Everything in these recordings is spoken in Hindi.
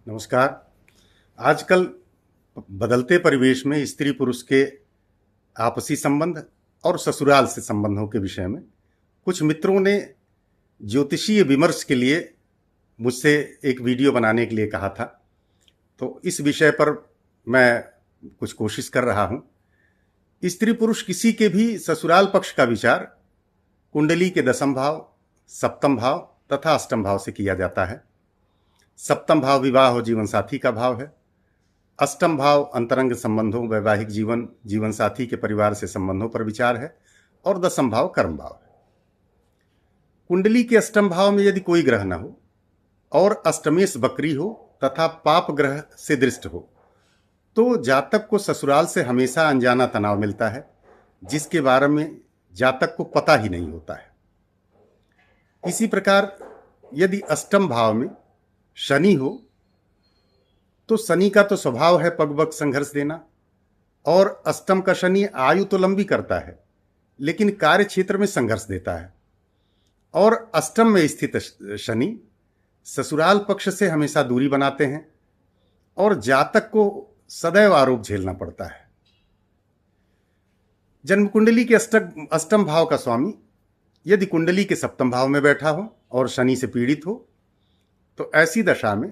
नमस्कार। आजकल बदलते परिवेश में स्त्री पुरुष के आपसी संबंध और ससुराल से संबंधों के विषय में कुछ मित्रों ने ज्योतिषीय विमर्श के लिए मुझसे एक वीडियो बनाने के लिए कहा था। तो इस विषय पर मैं कुछ कोशिश कर रहा हूं। स्त्री पुरुष किसी के भी ससुराल पक्ष का विचार कुंडली के दशम भाव, सप्तम भाव तथा अष्टम भाव से किया जाता है। सप्तम भाव विवाह और जीवन साथी का भाव है। अष्टम भाव अंतरंग संबंधों, वैवाहिक जीवन, जीवन साथी के परिवार से संबंधों पर विचार है। और दशम भाव कर्म भाव है। कुंडली के अष्टम भाव में यदि कोई ग्रह न हो और अष्टमेश वक्री हो तथा पाप ग्रह से दृष्ट हो तो जातक को ससुराल से हमेशा अनजाना तनाव मिलता है, जिसके बारे में जातक को पता ही नहीं होता है। इसी प्रकार यदि अष्टम भाव में शनि हो तो शनि का तो स्वभाव है पग पग संघर्ष देना, और अष्टम का शनि आयु तो लंबी करता है लेकिन कार्य क्षेत्र में संघर्ष देता है। और अष्टम में स्थित शनि ससुराल पक्ष से हमेशा दूरी बनाते हैं और जातक को सदैव आरोप झेलना पड़ता है। जन्म कुंडली के अष्टम भाव का स्वामी यदि कुंडली के सप्तम भाव में बैठा हो और शनि से पीड़ित हो तो ऐसी दशा में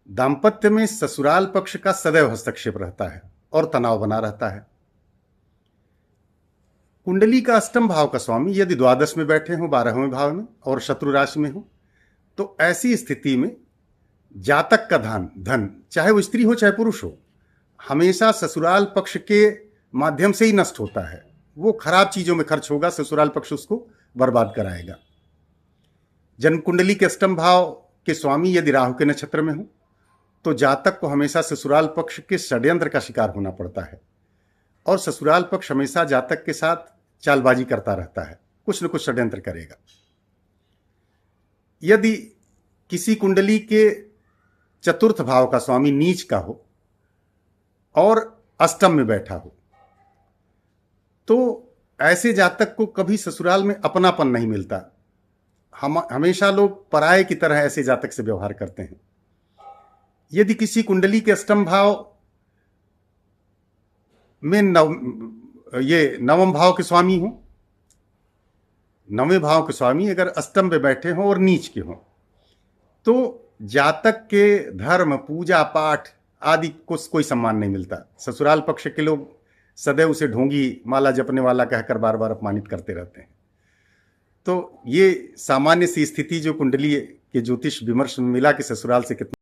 दाम्पत्य में ससुराल पक्ष का सदैव हस्तक्षेप रहता है और तनाव बना रहता है। कुंडली का अष्टम भाव का स्वामी यदि द्वादश में बैठे हो, 12वें भाव में और शत्रु राशि में हो तो ऐसी स्थिति में जातक का धन चाहे वो स्त्री हो चाहे पुरुष हो, हमेशा ससुराल पक्ष के माध्यम से ही नष्ट होता है। वो खराब चीजों में खर्च होगा, ससुराल पक्ष उसको बर्बाद कराएगा। जन्म कुंडली के अष्टम भाव के स्वामी यदि राहु के नक्षत्र में हो तो जातक को हमेशा ससुराल पक्ष के षड्यंत्र का शिकार होना पड़ता है और ससुराल पक्ष हमेशा जातक के साथ चालबाजी करता रहता है, कुछ न कुछ षड्यंत्र करेगा। यदि किसी कुंडली के चतुर्थ भाव का स्वामी नीच का हो और अष्टम में बैठा हो तो ऐसे जातक को कभी ससुराल में अपनापन नहीं मिलता। हमेशा लोग पराये की तरह ऐसे जातक से व्यवहार करते हैं। यदि किसी कुंडली के अष्टम भाव में नवम भाव के स्वामी हो, नवें भाव के स्वामी अगर अष्टम में बैठे हो और नीच के हो तो जातक के धर्म, पूजा पाठ आदि को कोई सम्मान नहीं मिलता। ससुराल पक्ष के लोग सदैव उसे ढोंगी, माला जपने वाला कहकर बार बार अपमानित करते रहते हैं। तो ये सामान्य सी स्थिति जो कुंडली के ज्योतिष विमर्श में मिला कि ससुराल से कितना